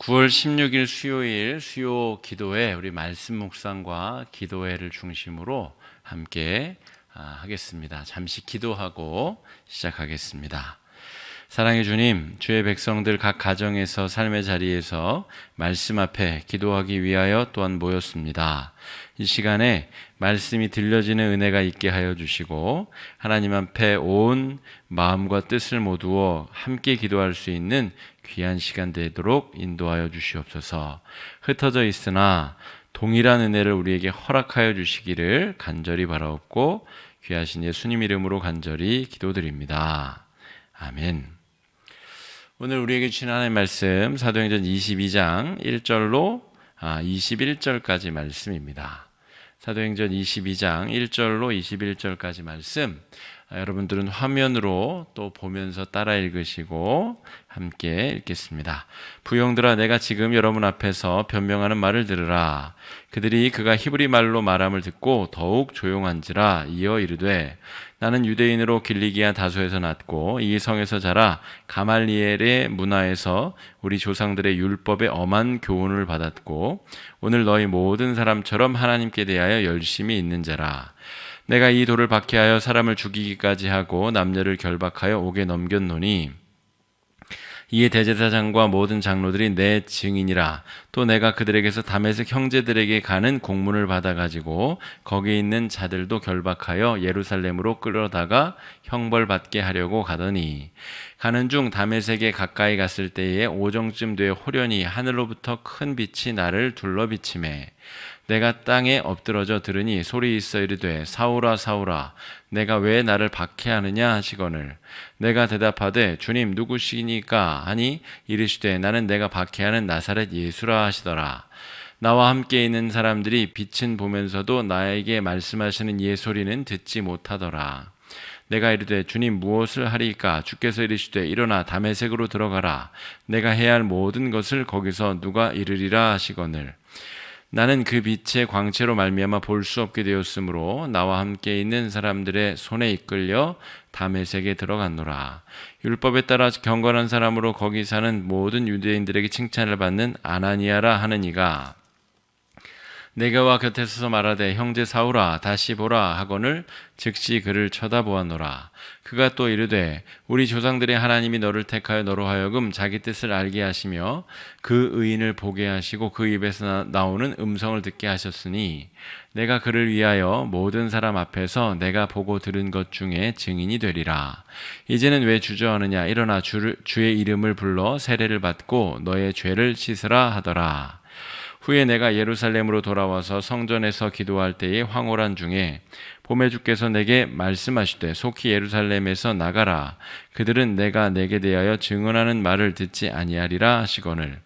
9월 16일 수요일 수요 기도회 우리 말씀 묵상과 기도회를 중심으로 함께 하겠습니다. 잠시 기도하고 시작하겠습니다. 사랑의 주님, 주의 백성들 각 가정에서 삶의 자리에서 말씀 앞에 기도하기 위하여 또한 모였습니다. 이 시간에 말씀이 들려지는 은혜가 있게 하여 주시고 하나님 앞에 온 마음과 뜻을 모두어 함께 기도할 수 있는 귀한 시간 되도록 인도하여 주시옵소서. 흩어져 있으나 동일한 은혜를 우리에게 허락하여 주시기를 간절히 바라옵고 귀하신 예수님 이름으로 간절히 기도드립니다. 아멘. 오늘 우리에게 주신 하나님의 말씀 사도행전 22장 1절로 21절까지 말씀입니다. 사도행전 22장 1절로 21절까지 말씀, 여러분들은 화면으로 또 보면서 따라 읽으시고 함께 읽겠습니다. 부형들아, 내가 지금 여러분 앞에서 변명하는 말을 들으라. 그들이 그가 히브리 말로 말함을 듣고 더욱 조용한지라. 이어 이르되, 나는 유대인으로 길리기아 다소에서 났고 이 성에서 자라 가말리엘의 문화에서 우리 조상들의 율법의 엄한 교훈을 받았고 오늘 너희 모든 사람처럼 하나님께 대하여 열심히 있는 자라. 내가 이 돌을 박해하여 사람을 죽이기까지 하고 남녀를 결박하여 옥에 넘겼노니 이에 대제사장과 모든 장로들이 내 증인이라. 또 내가 그들에게서 다메섹 형제들에게 가는 공문을 받아가지고 거기 있는 자들도 결박하여 예루살렘으로 끌어다가 형벌받게 하려고 가더니 가는 중 다메섹에 가까이 갔을 때에 오정쯤 되어 호련히 하늘로부터 큰 빛이 나를 둘러 비치매 내가 땅에 엎드러져 들으니 소리 있어 이르되, 사울아 사울아 내가 왜 나를 박해하느냐 하시거늘 내가 대답하되, 주님 누구시니까 하니 이르시되, 나는 내가 박해하는 나사렛 예수라 하시더라. 나와 함께 있는 사람들이 빛은 보면서도 나에게 말씀하시는 예 소리는 듣지 못하더라. 내가 이르되, 주님 무엇을 하리까? 주께서 이르시되, 일어나 다메섹으로 들어가라. 내가 해야 할 모든 것을 거기서 누가 이르리라 하시거늘 나는 그 빛의 광채로 말미암아 볼 수 없게 되었으므로 나와 함께 있는 사람들의 손에 이끌려 다메섹에 들어갔노라. 율법에 따라 경건한 사람으로 거기 사는 모든 유대인들에게 칭찬을 받는 아나니아라 하는 이가 내게와 곁에 서서 말하되, 형제 사울아 다시 보라 하거늘 즉시 그를 쳐다보았노라. 그가 또 이르되, 우리 조상들의 하나님이 너를 택하여 너로 하여금 자기 뜻을 알게 하시며 그 의인을 보게 하시고 그 입에서 나오는 음성을 듣게 하셨으니 내가 그를 위하여 모든 사람 앞에서 내가 보고 들은 것 중에 증인이 되리라. 이제는 왜 주저하느냐? 일어나 주의 이름을 불러 세례를 받고 너의 죄를 씻으라 하더라. 후에 내가 예루살렘으로 돌아와서 성전에서 기도할 때에 황홀한 중에 봄에 주께서 내게 말씀하시되, 속히 예루살렘에서 나가라. 그들은 내가 내게 대하여 증언하는 말을 듣지 아니하리라 하시거늘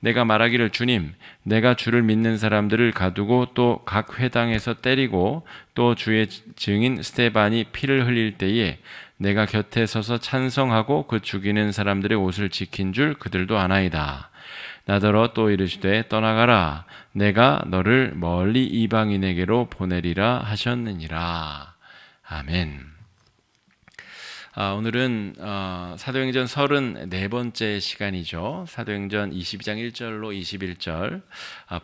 내가 말하기를, 주님 내가 주를 믿는 사람들을 가두고 또 각 회당에서 때리고 또 주의 증인 스데반이 피를 흘릴 때에 내가 곁에 서서 찬성하고 그 죽이는 사람들의 옷을 지킨 줄 그들도 아나이다. 나더러 또 이르시되, 떠나가라. 내가 너를 멀리 이방인에게로 보내리라 하셨느니라. 아멘. 오늘은 사도행전 34번째 시간이죠. 사도행전 22장 1절로 21절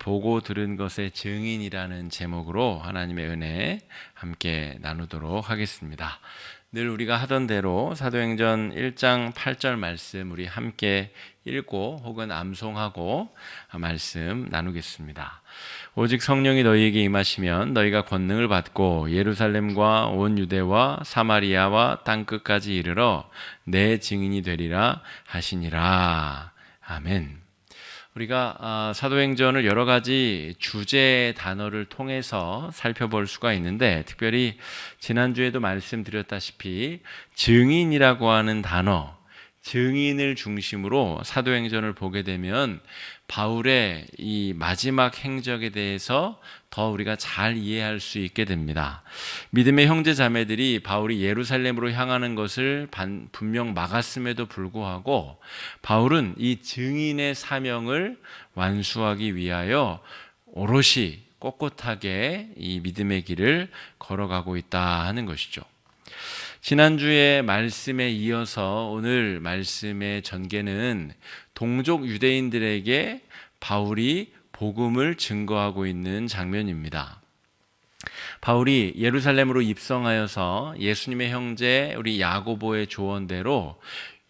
보고 들은 것의 증인이라는 제목으로 하나님의 은혜 함께 나누도록 하겠습니다. 늘 우리가 하던 대로 사도행전 1장 8절 말씀 우리 함께 읽고 혹은 암송하고 말씀 나누겠습니다. 오직 성령이 너희에게 임하시면 너희가 권능을 받고 예루살렘과 온 유대와 사마리아와 땅끝까지 이르러 내 증인이 되리라 하시니라. 아멘. 우리가 사도행전을 여러 가지 주제 단어를 통해서 살펴볼 수가 있는데 특별히 지난주에도 말씀드렸다시피 증인이라고 하는 단어, 증인을 중심으로 사도행전을 보게 되면 바울의 이 마지막 행적에 대해서 더 우리가 잘 이해할 수 있게 됩니다. 믿음의 형제 자매들이 바울이 예루살렘으로 향하는 것을 분명 막았음에도 불구하고 바울은 이 증인의 사명을 완수하기 위하여 오롯이 꼿꼿하게 이 믿음의 길을 걸어가고 있다 하는 것이죠. 지난주의 말씀에 이어서 오늘 말씀의 전개는 동족 유대인들에게 바울이 복음을 증거하고 있는 장면입니다. 바울이 예루살렘으로 입성하여서 예수님의 형제 우리 야고보의 조언대로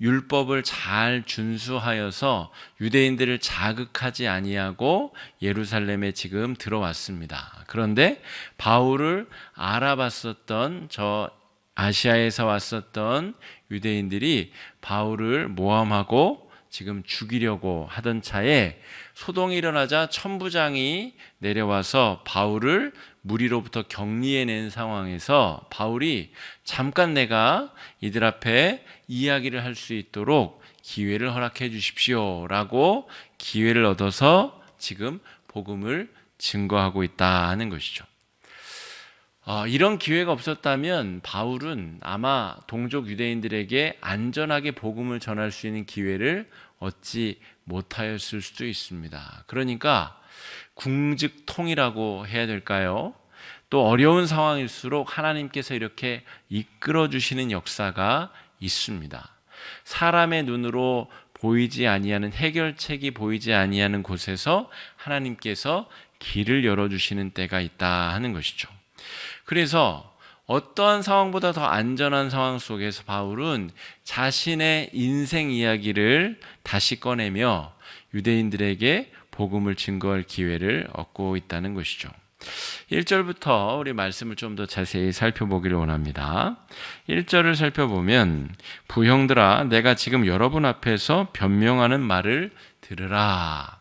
율법을 잘 준수하여서 유대인들을 자극하지 아니하고 예루살렘에 지금 들어왔습니다. 그런데 바울을 알아봤었던 저 아시아에서 왔었던 유대인들이 바울을 모함하고 지금 죽이려고 하던 차에 소동이 일어나자 천부장이 내려와서 바울을 무리로부터 격리해낸 상황에서 바울이 잠깐 내가 이들 앞에 이야기를 할 수 있도록 기회를 허락해 주십시오 라고 기회를 얻어서 지금 복음을 증거하고 있다는 것이죠. 이런 기회가 없었다면 바울은 아마 동족 유대인들에게 안전하게 복음을 전할 수 있는 기회를 얻지 못하였을 수도 있습니다. 그러니까 궁즉통이라고 해야 될까요? 또 어려운 상황일수록 하나님께서 이렇게 이끌어 주시는 역사가 있습니다. 사람의 눈으로 보이지 아니하는 해결책이 보이지 아니하는 곳에서 하나님께서 길을 열어주시는 때가 있다 하는 것이죠. 그래서 어떠한 상황보다 더 안전한 상황 속에서 바울은 자신의 인생 이야기를 다시 꺼내며 유대인들에게 복음을 증거할 기회를 얻고 있다는 것이죠. 1절부터 우리 말씀을 좀 더 자세히 살펴보기를 원합니다. 1절을 살펴보면 부형들아 내가 지금 여러분 앞에서 변명하는 말을 들으라.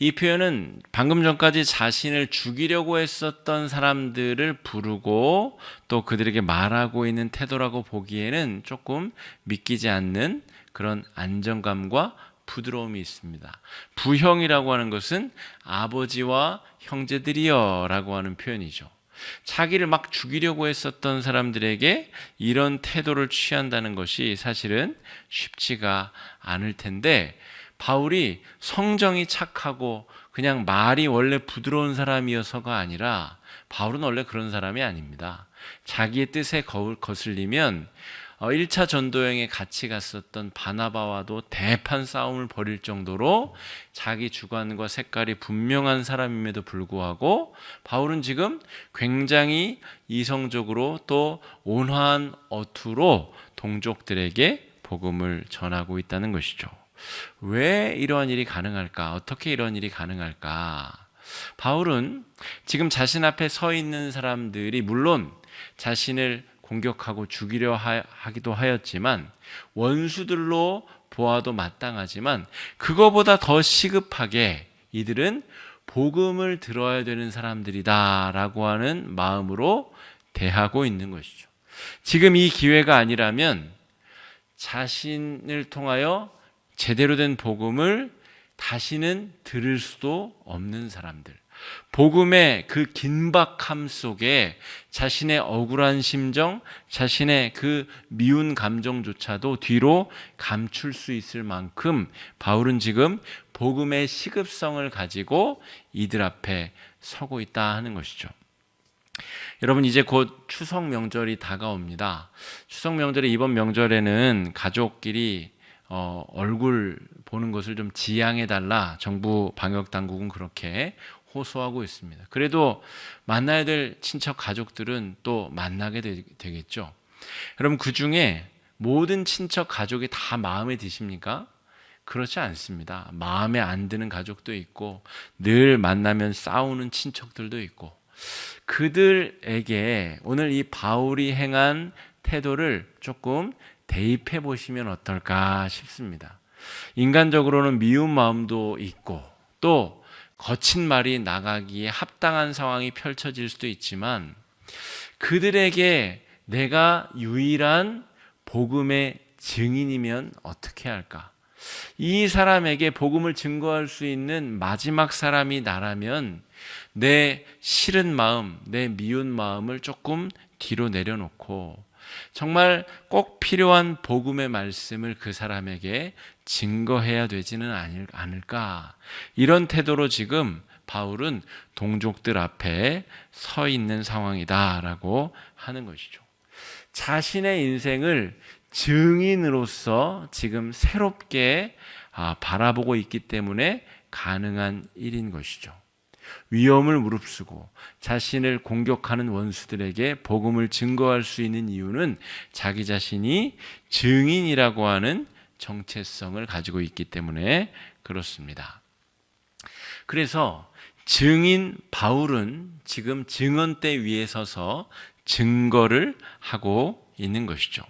이 표현은 방금 전까지 자신을 죽이려고 했었던 사람들을 부르고 또 그들에게 말하고 있는 태도라고 보기에는 조금 믿기지 않는 그런 안정감과 부드러움이 있습니다. 부형이라고 하는 것은 아버지와 형제들이여 라고 하는 표현이죠. 자기를 막 죽이려고 했었던 사람들에게 이런 태도를 취한다는 것이 사실은 쉽지가 않을 텐데 바울이 성정이 착하고 그냥 말이 원래 부드러운 사람이어서가 아니라 바울은 원래 그런 사람이 아닙니다. 자기의 뜻에 거슬리면 1차 전도여행에 같이 갔었던 바나바와도 대판 싸움을 벌일 정도로 자기 주관과 색깔이 분명한 사람임에도 불구하고 바울은 지금 굉장히 이성적으로 또 온화한 어투로 동족들에게 복음을 전하고 있다는 것이죠. 왜 이러한 일이 가능할까? 어떻게 이런 일이 가능할까? 바울은 지금 자신 앞에 서 있는 사람들이 물론 자신을 공격하고 죽이려 하기도 하였지만 원수들로 보아도 마땅하지만 그거보다 더 시급하게 이들은 복음을 들어야 되는 사람들이다 라고 하는 마음으로 대하고 있는 것이죠. 지금 이 기회가 아니라면 자신을 통하여 제대로 된 복음을 다시는 들을 수도 없는 사람들, 복음의 그 긴박함 속에 자신의 억울한 심정, 자신의 그 미운 감정조차도 뒤로 감출 수 있을 만큼 바울은 지금 복음의 시급성을 가지고 이들 앞에 서고 있다 하는 것이죠. 여러분 이제 곧 추석 명절이 다가옵니다. 추석 명절에 이번 명절에는 가족끼리 얼굴 보는 것을 좀 지양해달라 정부 방역당국은 그렇게 호소하고 있습니다. 그래도 만나야 될 친척 가족들은 또 만나게 되겠죠. 여러분 그 중에 모든 친척 가족이 다 마음에 드십니까? 그렇지 않습니다. 마음에 안 드는 가족도 있고 늘 만나면 싸우는 친척들도 있고 그들에게 오늘 이 바울이 행한 태도를 조금 대입해 보시면 어떨까 싶습니다. 인간적으로는 미운 마음도 있고 또 거친 말이 나가기에 합당한 상황이 펼쳐질 수도 있지만 그들에게 내가 유일한 복음의 증인이면 어떻게 할까? 이 사람에게 복음을 증거할 수 있는 마지막 사람이 나라면 내 싫은 마음, 내 미운 마음을 조금 뒤로 내려놓고 정말 꼭 필요한 복음의 말씀을 그 사람에게 증거해야 되지는 않을까. 이런 태도로 지금 바울은 동족들 앞에 서 있는 상황이다라고 하는 것이죠. 자신의 인생을 증인으로서 지금 새롭게 바라보고 있기 때문에 가능한 일인 것이죠. 위험을 무릅쓰고 자신을 공격하는 원수들에게 복음을 증거할 수 있는 이유는 자기 자신이 증인이라고 하는 정체성을 가지고 있기 때문에 그렇습니다. 그래서 증인 바울은 지금 증언대 위에 서서 증거를 하고 있는 것이죠.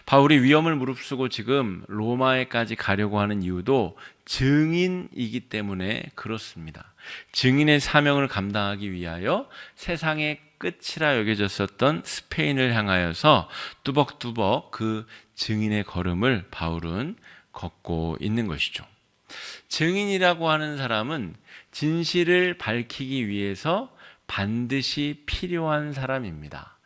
바울이 위험을 무릅쓰고 지금 로마에까지 가려고 하는 이유도 증인이기 때문에 그렇습니다. 증인의 사명을 감당하기 위하여 세상의 끝이라 여겨졌었던 스페인을 향하여서 뚜벅뚜벅 그 증인의 걸음을 바울은 걷고 있는 것이죠. 증인이라고 하는 사람은 진실을 밝히기 위해서 반드시 필요한 사람입니다.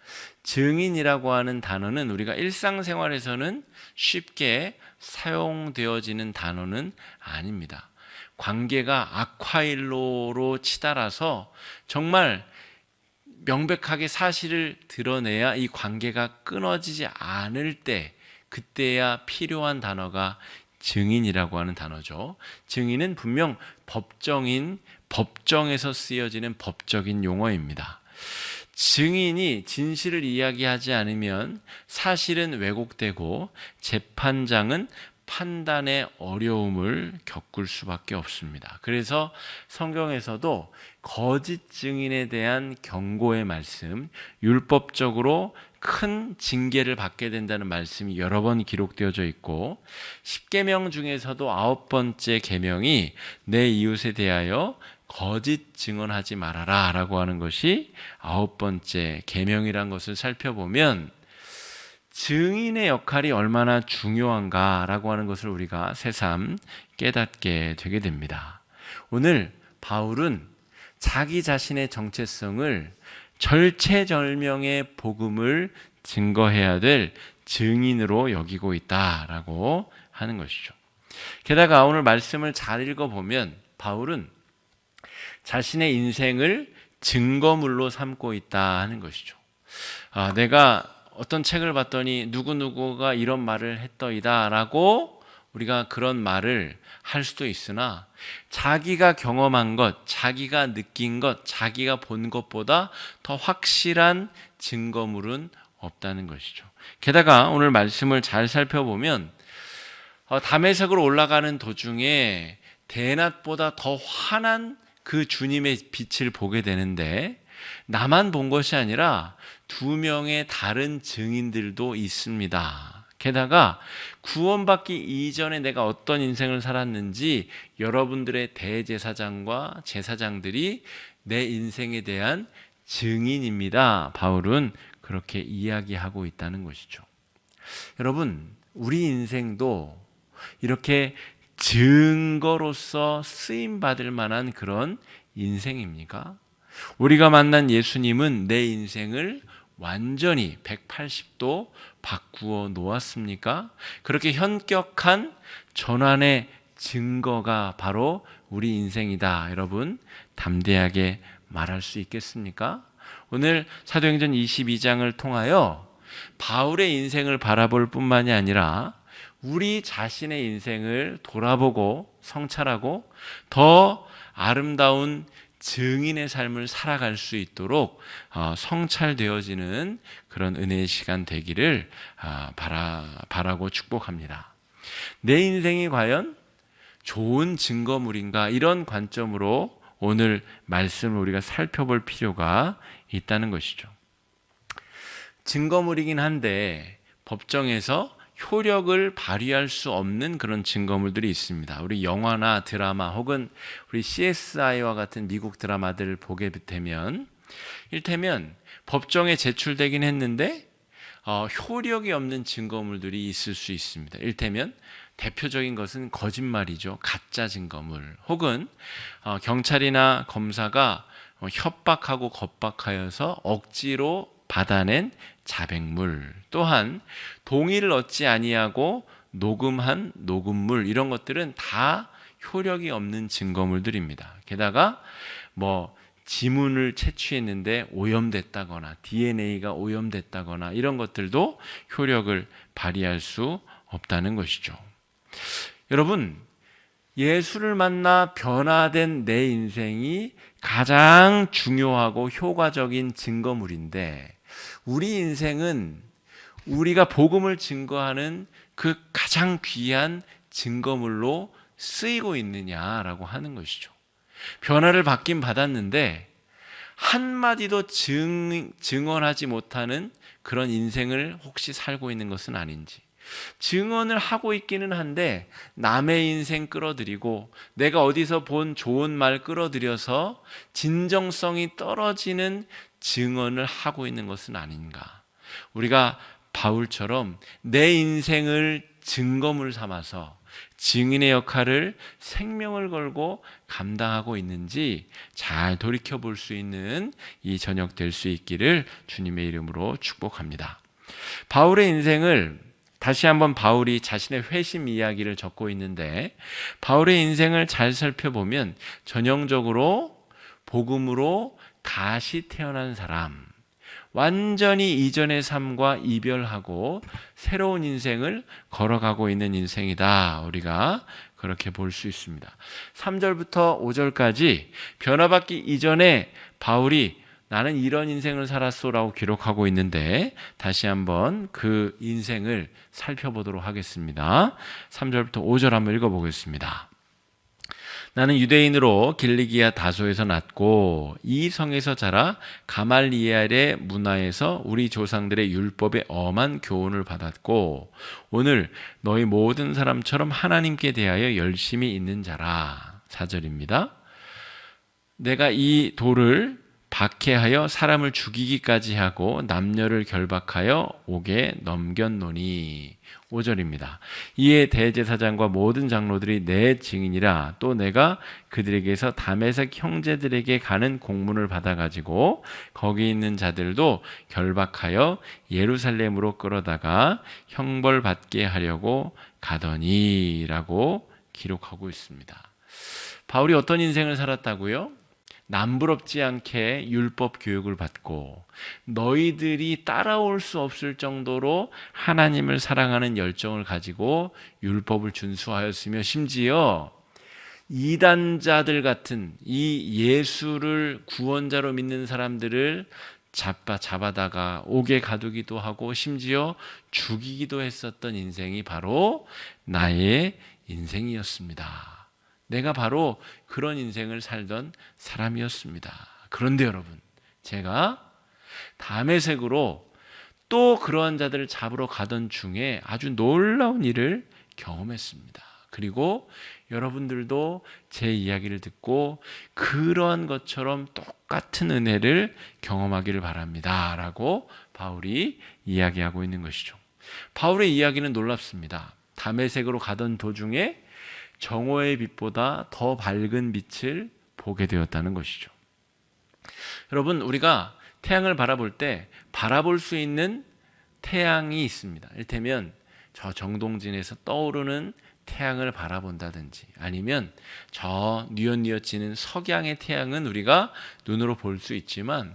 증인이라고 하는 단어는 우리가 일상생활에서는 쉽게 사용되어지는 단어는 아닙니다. 관계가 악화일로로 치달아서 정말 명백하게 사실을 드러내야 이 관계가 끊어지지 않을 때, 그때야 필요한 단어가 증인이라고 하는 단어죠. 증인은 분명 법정에서 쓰여지는 법적인 용어입니다. 증인이 진실을 이야기하지 않으면 사실은 왜곡되고 재판장은 판단의 어려움을 겪을 수밖에 없습니다. 그래서 성경에서도 거짓 증인에 대한 경고의 말씀, 율법적으로 큰 징계를 받게 된다는 말씀이 여러 번 기록되어져 있고, 10계명 중에서도 9번째 계명이 내 이웃에 대하여 거짓 증언하지 말아라 라고 하는 것이 9번째 계명이란 것을 살펴보면 증인의 역할이 얼마나 중요한가라고 하는 것을 우리가 새삼 깨닫게 되게 됩니다. 오늘 바울은 자기 자신의 정체성을 절체절명의 복음을 증거해야 될 증인으로 여기고 있다라고 하는 것이죠. 게다가 오늘 말씀을 잘 읽어보면 바울은 자신의 인생을 증거물로 삼고 있다 하는 것이죠. 내가 어떤 책을 봤더니 누구누구가 이런 말을 했더이다 라고 우리가 그런 말을 할 수도 있으나 자기가 경험한 것, 자기가 느낀 것, 자기가 본 것보다 더 확실한 증거물은 없다는 것이죠. 게다가 오늘 말씀을 잘 살펴보면 담에색으로 올라가는 도중에 대낮보다 더 환한 그 주님의 빛을 보게 되는데 나만 본 것이 아니라 2명의 다른 증인들도 있습니다. 게다가 구원받기 이전에 내가 어떤 인생을 살았는지 여러분들의 대제사장과 제사장들이 내 인생에 대한 증인입니다. 바울은 그렇게 이야기하고 있다는 것이죠. 여러분, 우리 인생도 이렇게 증거로서 쓰임받을 만한 그런 인생입니까? 우리가 만난 예수님은 내 인생을 완전히 180도 바꾸어 놓았습니까? 그렇게 현격한 전환의 증거가 바로 우리 인생이다. 여러분, 담대하게 말할 수 있겠습니까? 오늘 사도행전 22장을 통하여 바울의 인생을 바라볼 뿐만이 아니라 우리 자신의 인생을 돌아보고 성찰하고 더 아름다운 증인의 삶을 살아갈 수 있도록 성찰되어지는 그런 은혜의 시간 되기를 바라고 축복합니다. 내 인생이 과연 좋은 증거물인가, 이런 관점으로 오늘 말씀을 우리가 살펴볼 필요가 있다는 것이죠. 증거물이긴 한데 법정에서 효력을 발휘할 수 없는 그런 증거물들이 있습니다. 우리 영화나 드라마 혹은 우리 CSI와 같은 미국 드라마들을 보게 되면 이를테면 법정에 제출되긴 했는데 효력이 없는 증거물들이 있을 수 있습니다. 이를테면 대표적인 것은 거짓말이죠. 가짜 증거물. 혹은 경찰이나 검사가 협박하고 겁박하여서 억지로 받아낸 자백물, 또한 동의를 얻지 아니하고 녹음한 녹음물, 이런 것들은 다 효력이 없는 증거물들입니다. 게다가 지문을 채취했는데 오염됐다거나 DNA가 오염됐다거나 이런 것들도 효력을 발휘할 수 없다는 것이죠. 여러분, 예수를 만나 변화된 내 인생이 가장 중요하고 효과적인 증거물인데, 우리 인생은 우리가 복음을 증거하는 그 가장 귀한 증거물로 쓰이고 있느냐라고 하는 것이죠. 변화를 받긴 받았는데 한마디도 증언하지 못하는 그런 인생을 혹시 살고 있는 것은 아닌지, 증언을 하고 있기는 한데 남의 인생 끌어들이고 내가 어디서 본 좋은 말 끌어들여서 진정성이 떨어지는 증언을 하고 있는 것은 아닌가. 우리가 바울처럼 내 인생을 증거물 삼아서 증인의 역할을 생명을 걸고 감당하고 있는지 잘 돌이켜 볼 수 있는 이 저녁 될 수 있기를 주님의 이름으로 축복합니다. 바울의 인생을 다시 한번 바울이 자신의 회심 이야기를 적고 있는데, 바울의 인생을 잘 살펴보면 전형적으로 복음으로 다시 태어난 사람, 완전히 이전의 삶과 이별하고 새로운 인생을 걸어가고 있는 인생이다. 우리가 그렇게 볼 수 있습니다. 3절부터 5절까지 변화받기 이전에 바울이 나는 이런 인생을 살았소라고 기록하고 있는데, 다시 한번 그 인생을 살펴보도록 하겠습니다. 3절부터 5절 한번 읽어보겠습니다. 나는 유대인으로 길리기아 다소에서 났고 이 성에서 자라 가말리엘의 문화에서 우리 조상들의 율법의 엄한 교훈을 받았고 오늘 너희 모든 사람처럼 하나님께 대하여 열심히 있는 자라. 4절입니다. 내가 이 돌을 박해하여 사람을 죽이기까지 하고 남녀를 결박하여 옥에 넘겼노니. 5절입니다. 이에 대제사장과 모든 장로들이 내 증인이라. 또 내가 그들에게서 다메섹 형제들에게 가는 공문을 받아가지고 거기 있는 자들도 결박하여 예루살렘으로 끌어다가 형벌받게 하려고 가더니 라고 기록하고 있습니다. 바울이 어떤 인생을 살았다고요? 남부럽지 않게 율법 교육을 받고 너희들이 따라올 수 없을 정도로 하나님을 사랑하는 열정을 가지고 율법을 준수하였으며 심지어 이단자들 같은 이 예수를 구원자로 믿는 사람들을 잡아다가 옥에 가두기도 하고 심지어 죽이기도 했었던 인생이 바로 나의 인생이었습니다. 내가 바로 그런 인생을 살던 사람이었습니다. 그런데 여러분, 제가 다메섹으로 또 그러한 자들을 잡으러 가던 중에 아주 놀라운 일을 경험했습니다. 그리고 여러분들도 제 이야기를 듣고 그러한 것처럼 똑같은 은혜를 경험하기를 바랍니다. 라고 바울이 이야기하고 있는 것이죠. 바울의 이야기는 놀랍습니다. 다메섹으로 가던 도중에 정오의 빛보다 더 밝은 빛을 보게 되었다는 것이죠. 여러분, 우리가 태양을 바라볼 때 바라볼 수 있는 태양이 있습니다. 이를테면 저 정동진에서 떠오르는 태양을 바라본다든지 아니면 저 뉘엿뉘엿지는 석양의 태양은 우리가 눈으로 볼 수 있지만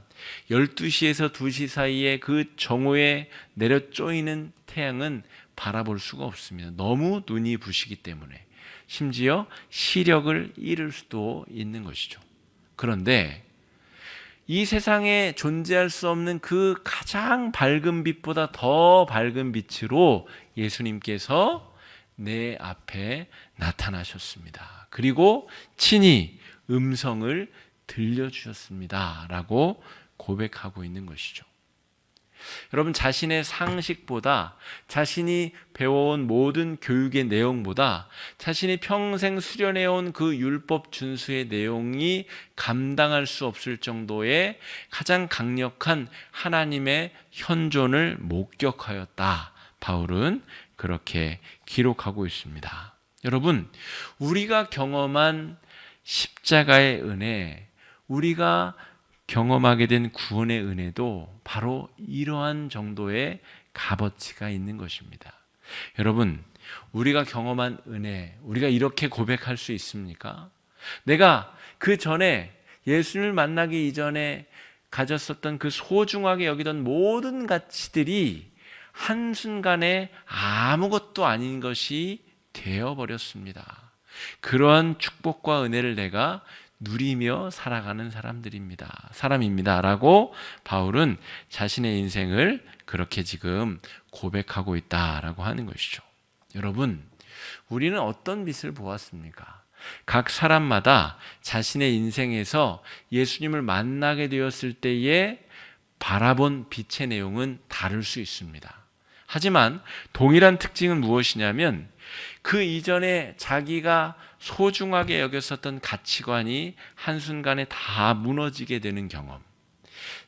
12시에서 2시 사이에 그 정오에 내려 쪼이는 태양은 바라볼 수가 없습니다. 너무 눈이 부시기 때문에. 심지어 시력을 잃을 수도 있는 것이죠. 그런데 이 세상에 존재할 수 없는 그 가장 밝은 빛보다 더 밝은 빛으로 예수님께서 내 앞에 나타나셨습니다. 그리고 친히 음성을 들려주셨습니다. 라고 고백하고 있는 것이죠. 여러분, 자신의 상식보다, 자신이 배워온 모든 교육의 내용보다, 자신이 평생 수련해온 그 율법 준수의 내용이 감당할 수 없을 정도의 가장 강력한 하나님의 현존을 목격하였다. 바울은 그렇게 기록하고 있습니다. 여러분, 우리가 경험한 십자가의 은혜, 우리가 경험하게 된 구원의 은혜도 바로 이러한 정도의 값어치가 있는 것입니다. 여러분, 우리가 경험한 은혜, 우리가 이렇게 고백할 수 있습니까? 내가 그 전에 예수님을 만나기 이전에 가졌었던 그 소중하게 여기던 모든 가치들이 한순간에 아무것도 아닌 것이 되어버렸습니다. 그러한 축복과 은혜를 내가 누리며 살아가는 사람입니다 라고 바울은 자신의 인생을 그렇게 지금 고백하고 있다라고 하는 것이죠. 여러분, 우리는 어떤 빛을 보았습니까? 각 사람마다 자신의 인생에서 예수님을 만나게 되었을 때에 바라본 빛의 내용은 다를 수 있습니다. 하지만 동일한 특징은 무엇이냐면 그 이전에 자기가 소중하게 여겼었던 가치관이 한순간에 다 무너지게 되는 경험,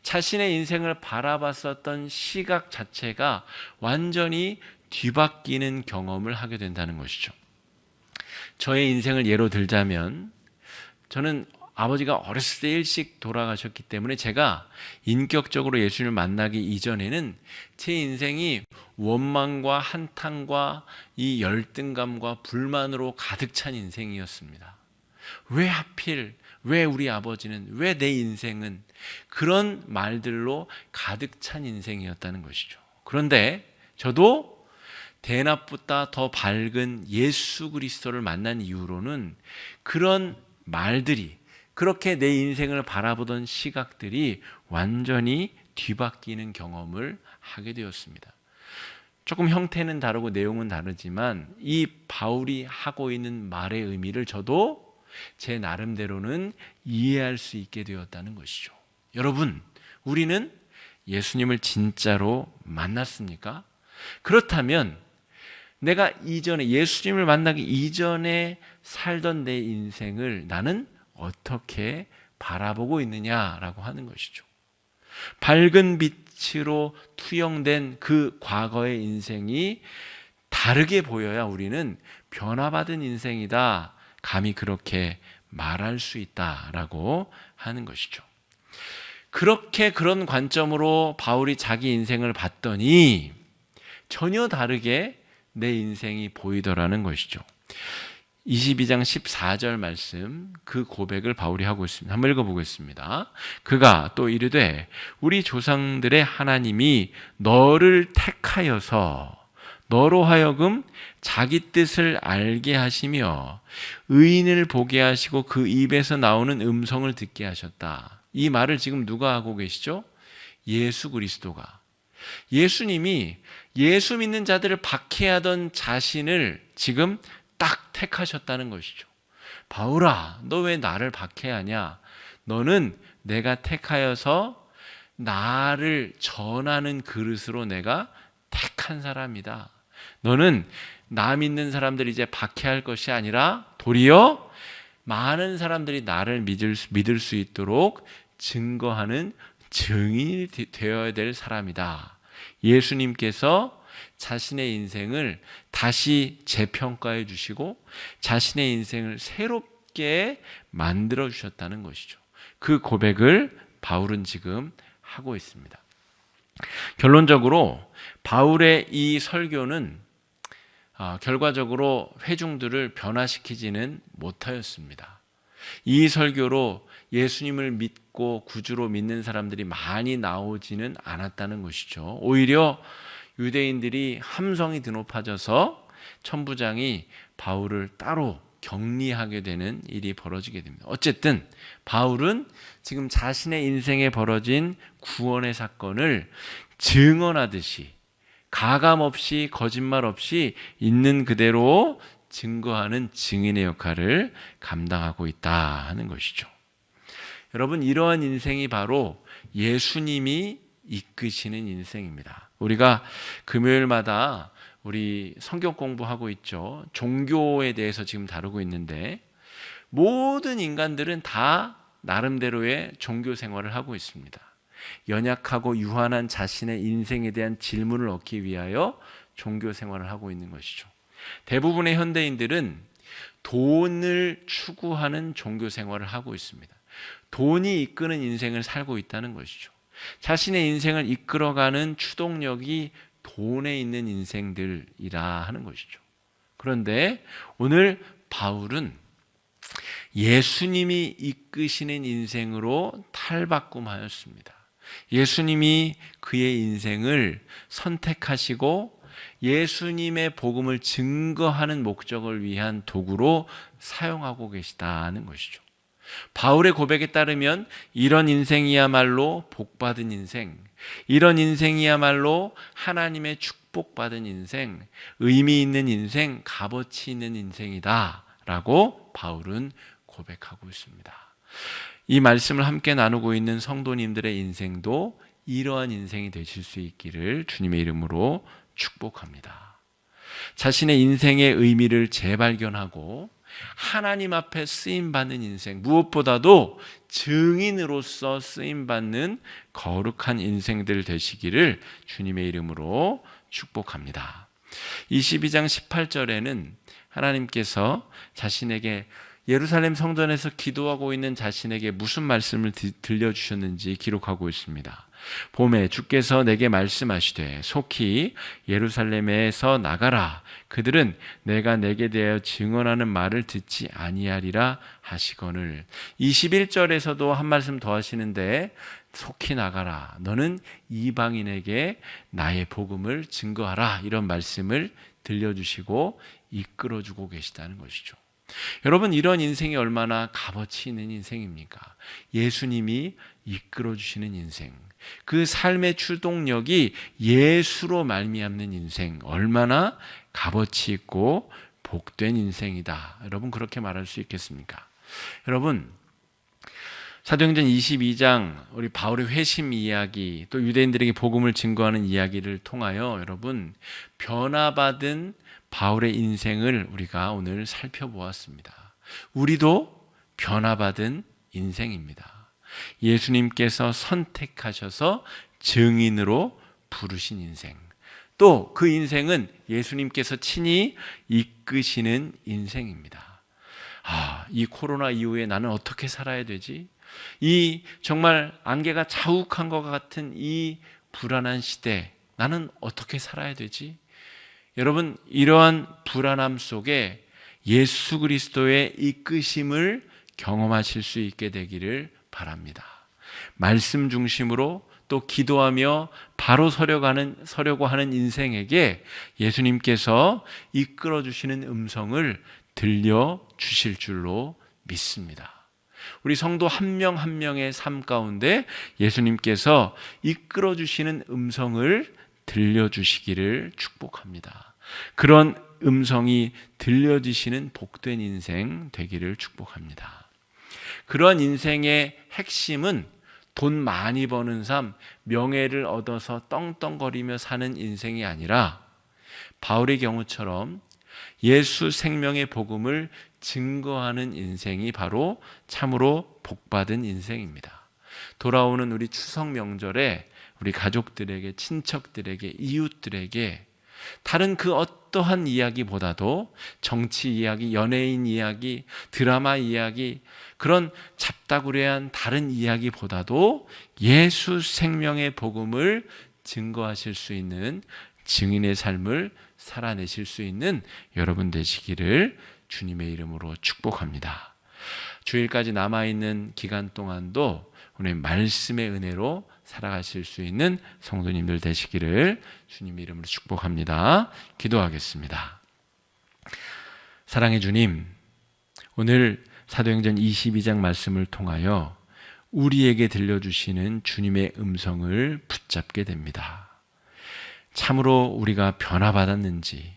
자신의 인생을 바라봤었던 시각 자체가 완전히 뒤바뀌는 경험을 하게 된다는 것이죠. 저의 인생을 예로 들자면, 저는 아버지가 어렸을 때 일찍 돌아가셨기 때문에 제가 인격적으로 예수님을 만나기 이전에는 제 인생이 원망과 한탄과 이 열등감과 불만으로 가득 찬 인생이었습니다. 왜 하필, 왜 우리 아버지는, 왜 내 인생은, 그런 말들로 가득 찬 인생이었다는 것이죠. 그런데 저도 대낮보다 더 밝은 예수 그리스도를 만난 이후로는 그런 말들이, 그렇게 내 인생을 바라보던 시각들이 완전히 뒤바뀌는 경험을 하게 되었습니다. 조금 형태는 다르고 내용은 다르지만 이 바울이 하고 있는 말의 의미를 저도 제 나름대로는 이해할 수 있게 되었다는 것이죠. 여러분, 우리는 예수님을 진짜로 만났습니까? 그렇다면 내가 이전에, 예수님을 만나기 이전에 살던 내 인생을 나는 어떻게 바라보고 있느냐라고 하는 것이죠. 밝은 빛으로 투영된 그 과거의 인생이 다르게 보여야 우리는 변화받은 인생이다, 감히 그렇게 말할 수 있다라고 하는 것이죠. 그렇게 그런 관점으로 바울이 자기 인생을 봤더니 전혀 다르게 내 인생이 보이더라는 것이죠. 22장 14절 말씀, 그 고백을 바울이 하고 있습니다. 한번 읽어보겠습니다. 그가 또 이르되 우리 조상들의 하나님이 너를 택하여서 너로 하여금 자기 뜻을 알게 하시며 의인을 보게 하시고 그 입에서 나오는 음성을 듣게 하셨다. 이 말을 지금 누가 하고 계시죠? 예수 그리스도가. 예수님이 예수 믿는 자들을 박해하던 자신을 지금 딱 택하셨다는 것이죠. 바울아, 너 왜 나를 박해하냐? 너는 내가 택하여서 나를 전하는 그릇으로 내가 택한 사람이다. 너는 나 믿는 사람들이 이제 박해할 것이 아니라 도리어 많은 사람들이 나를 믿을 수 있도록 증거하는 증인이 되어야 될 사람이다. 예수님께서 자신의 인생을 다시 재평가해 주시고 자신의 인생을 새롭게 만들어 주셨다는 것이죠. 그 고백을 바울은 지금 하고 있습니다. 결론적으로 바울의 이 설교는 결과적으로 회중들을 변화시키지는 못하였습니다. 이 설교로 예수님을 믿고 구주로 믿는 사람들이 많이 나오지는 않았다는 것이죠. 오히려 유대인들이 함성이 드높아져서 천부장이 바울을 따로 격리하게 되는 일이 벌어지게 됩니다. 어쨌든 바울은 지금 자신의 인생에 벌어진 구원의 사건을 증언하듯이 가감 없이 거짓말 없이 있는 그대로 증거하는 증인의 역할을 감당하고 있다 하는 것이죠. 여러분, 이러한 인생이 바로 예수님이 이끄시는 인생입니다. 우리가 금요일마다 우리 성경 공부하고 있죠. 종교에 대해서 지금 다루고 있는데 모든 인간들은 다 나름대로의 종교 생활을 하고 있습니다. 연약하고 유한한 자신의 인생에 대한 질문을 얻기 위하여 종교 생활을 하고 있는 것이죠. 대부분의 현대인들은 돈을 추구하는 종교 생활을 하고 있습니다. 돈이 이끄는 인생을 살고 있다는 것이죠. 자신의 인생을 이끌어가는 추동력이 돈에 있는 인생들이라 하는 것이죠. 그런데 오늘 바울은 예수님이 이끄시는 인생으로 탈바꿈하였습니다. 예수님이 그의 인생을 선택하시고 예수님의 복음을 증거하는 목적을 위한 도구로 사용하고 계시다는 것이죠. 바울의 고백에 따르면 이런 인생이야말로 복받은 인생, 이런 인생이야말로 하나님의 축복받은 인생, 의미 있는 인생, 값어치 있는 인생이다 라고 바울은 고백하고 있습니다. 이 말씀을 함께 나누고 있는 성도님들의 인생도 이러한 인생이 되실 수 있기를 주님의 이름으로 축복합니다. 자신의 인생의 의미를 재발견하고 하나님 앞에 쓰임받는 인생, 무엇보다도 증인으로서 쓰임받는 거룩한 인생들 되시기를 주님의 이름으로 축복합니다. 22장 18절에는 하나님께서 자신에게 예루살렘 성전에서 기도하고 있는 자신에게 무슨 말씀을 들려주셨는지 기록하고 있습니다. 봄에 주께서 내게 말씀하시되 속히 예루살렘에서 나가라. 그들은 내가 내게 대하여 증언하는 말을 듣지 아니하리라 하시거늘. 21절에서도 한 말씀 더 하시는데 속히 나가라. 너는 이방인에게 나의 복음을 증거하라. 이런 말씀을 들려주시고 이끌어주고 계시다는 것이죠. 여러분, 이런 인생이 얼마나 값어치 있는 인생입니까? 예수님이 이끌어주시는 인생, 그 삶의 추동력이 예수로 말미암는 인생, 얼마나 값어치 있고 복된 인생이다. 여러분, 그렇게 말할 수 있겠습니까? 여러분, 사도행전 22장 우리 바울의 회심 이야기, 또 유대인들에게 복음을 증거하는 이야기를 통하여 여러분, 변화받은 바울의 인생을 우리가 오늘 살펴보았습니다. 우리도 변화받은 인생입니다. 예수님께서 선택하셔서 증인으로 부르신 인생, 또 그 인생은 예수님께서 친히 이끄시는 인생입니다. 이 코로나 이후에 나는 어떻게 살아야 되지? 이 정말 안개가 자욱한 것 같은 이 불안한 시대, 나는 어떻게 살아야 되지? 여러분, 이러한 불안함 속에 예수 그리스도의 이끄심을 경험하실 수 있게 되기를 바랍니다. 말씀 중심으로 또 기도하며 바로 서려고 하는 인생에게 예수님께서 이끌어 주시는 음성을 들려주실 줄로 믿습니다. 우리 성도 한 명 한 명의 삶 가운데 예수님께서 이끌어 주시는 음성을 들려주시기를 축복합니다. 그런 음성이 들려지시는 복된 인생 되기를 축복합니다. 그런 인생의 핵심은 돈 많이 버는 삶, 명예를 얻어서 떵떵거리며 사는 인생이 아니라 바울의 경우처럼 예수 생명의 복음을 증거하는 인생이 바로 참으로 복받은 인생입니다. 돌아오는 우리 추석 명절에 우리 가족들에게, 친척들에게, 이웃들에게 다른 그 어떠한 이야기보다도 정치 이야기, 연예인 이야기, 드라마 이야기, 그런 잡다구레한 다른 이야기보다도 예수 생명의 복음을 증거하실 수 있는 증인의 삶을 살아내실 수 있는 여러분 되시기를 주님의 이름으로 축복합니다. 주일까지 남아있는 기간 동안도 오늘 말씀의 은혜로 살아가실 수 있는 성도님들 되시기를 주님의 이름으로 축복합니다. 기도하겠습니다. 사랑의 주님, 오늘 사도행전 22장 말씀을 통하여 우리에게 들려주시는 주님의 음성을 붙잡게 됩니다. 참으로 우리가 변화받았는지,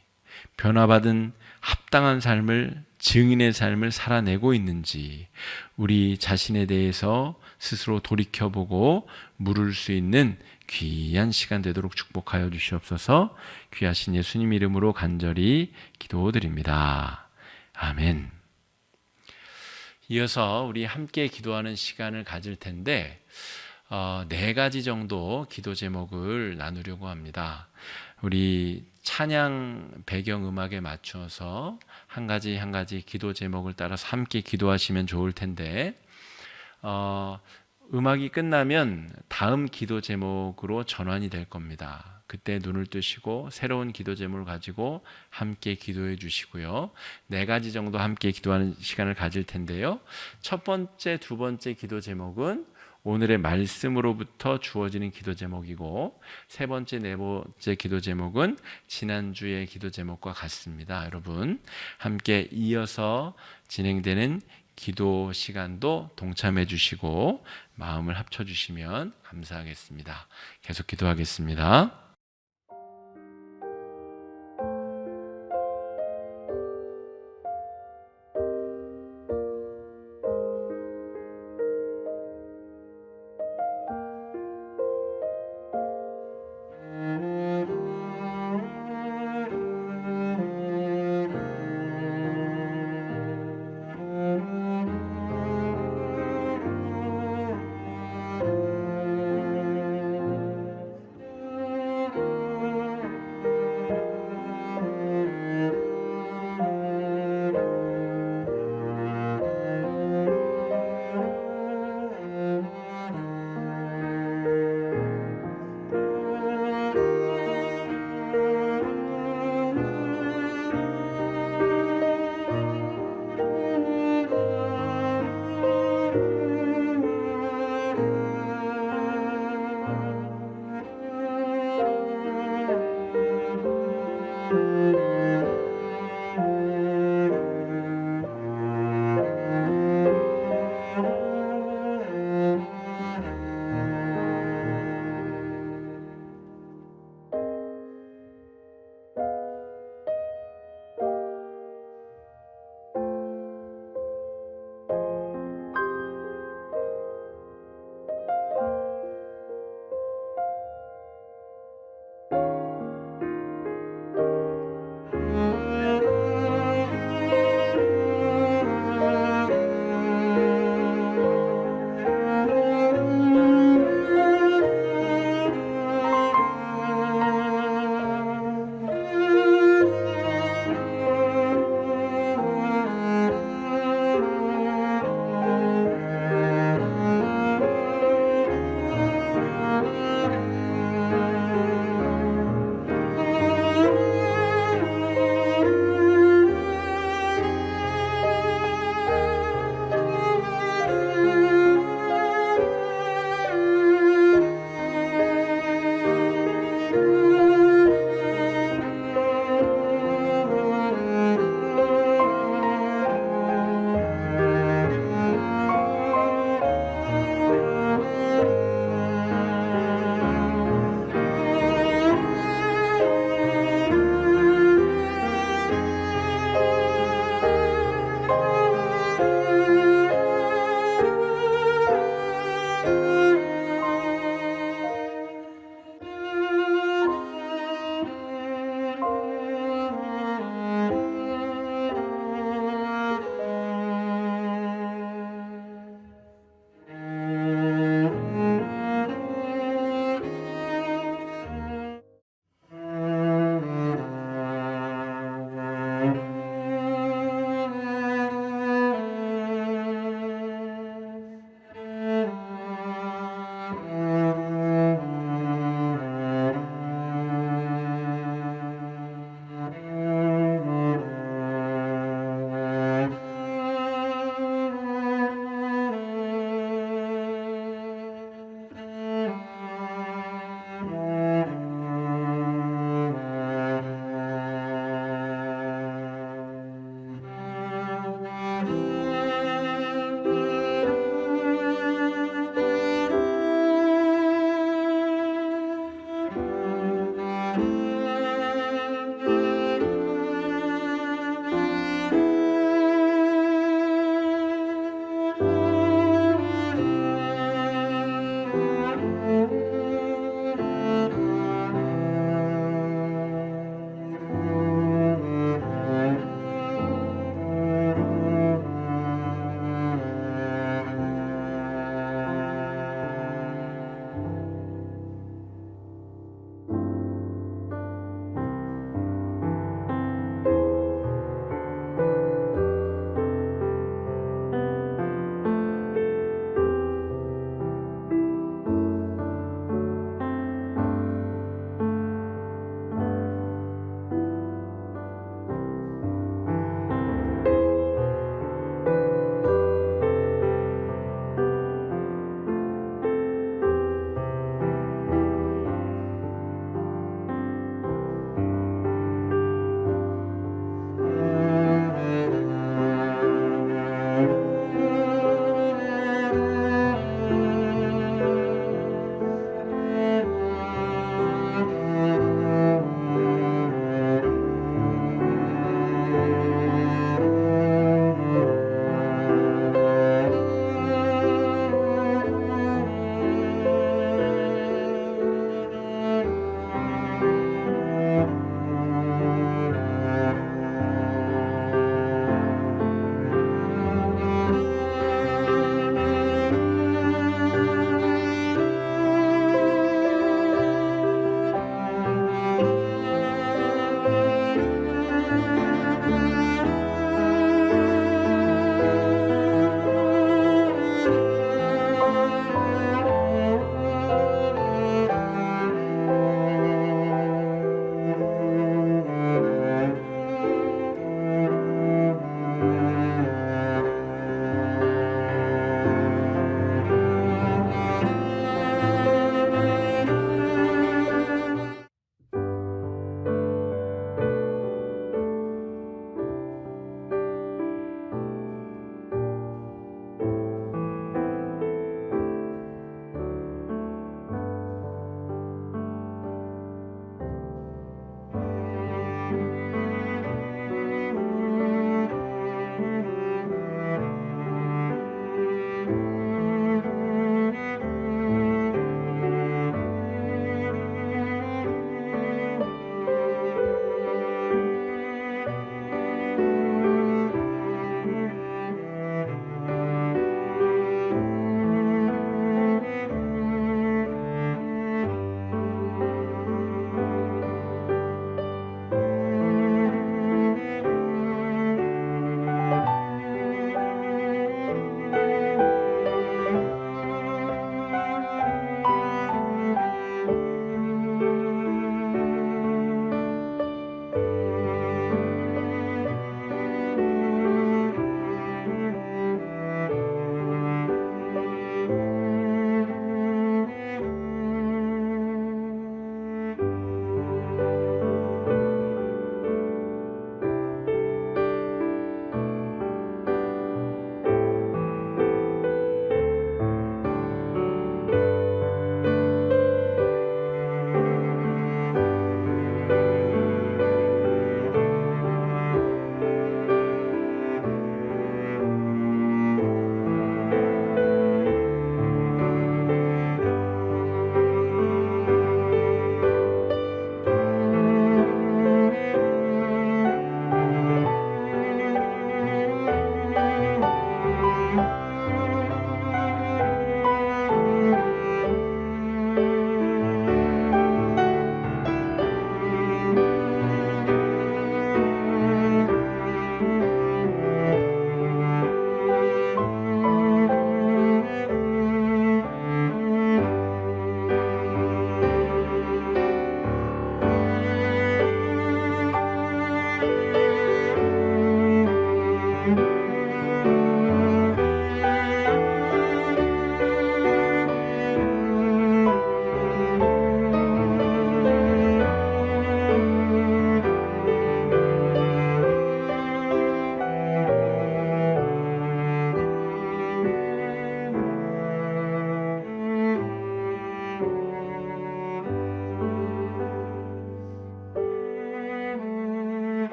변화받은 합당한 삶을, 증인의 삶을 살아내고 있는지 우리 자신에 대해서 스스로 돌이켜보고 물을 수 있는 귀한 시간 되도록 축복하여 주시옵소서. 귀하신 예수님 이름으로 간절히 기도드립니다. 아멘. 이어서 우리 함께 기도하는 시간을 가질 텐데 4가지 정도 기도 제목을 나누려고 합니다. 우리 찬양 배경음악에 맞춰서 한 가지 기도 제목을 따라서 함께 기도하시면 좋을 텐데 음악이 끝나면 다음 기도 제목으로 전환이 될 겁니다. 그때 눈을 뜨시고 새로운 기도 제목을 가지고 함께 기도해 주시고요. 4가지 정도 함께 기도하는 시간을 가질 텐데요. 첫 번째, 두 번째 기도 제목은 오늘의 말씀으로부터 주어지는 기도 제목이고, 세 번째, 네 번째 기도 제목은 지난주의 기도 제목과 같습니다. 여러분, 함께 이어서 진행되는 기도 시간도 동참해 주시고 마음을 합쳐 주시면 감사하겠습니다. 계속 기도하겠습니다.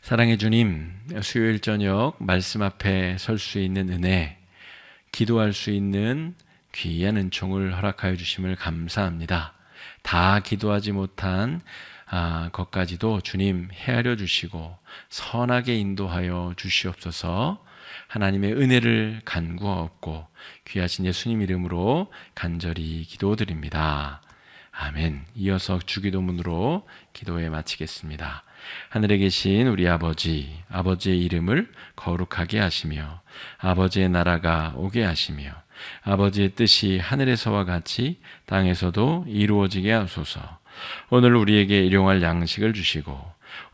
사랑의 주님, 수요일 저녁 말씀 앞에 설 수 있는 은혜, 기도할 수 있는 귀한 은총을 허락하여 주심을 감사합니다. 다 기도하지 못한 것까지도 주님 헤아려 주시고 선하게 인도하여 주시옵소서. 하나님의 은혜를 간구하옵고 귀하신 예수님 이름으로 간절히 기도드립니다. 아멘. 이어서 주기도문으로 기도에 마치겠습니다. 하늘에 계신 우리 아버지, 아버지의 이름을 거룩하게 하시며 아버지의 나라가 오게 하시며 아버지의 뜻이 하늘에서와 같이 땅에서도 이루어지게 하소서. 오늘 우리에게 일용할 양식을 주시고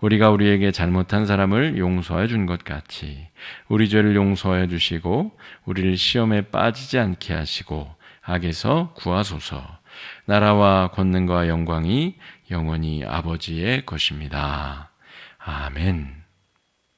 우리가 우리에게 잘못한 사람을 용서해 준 것 같이 우리 죄를 용서해 주시고 우리를 시험에 빠지지 않게 하시고 악에서 구하소서. 나라와 권능과 영광이 영원히 아버지의 것입니다. 아멘.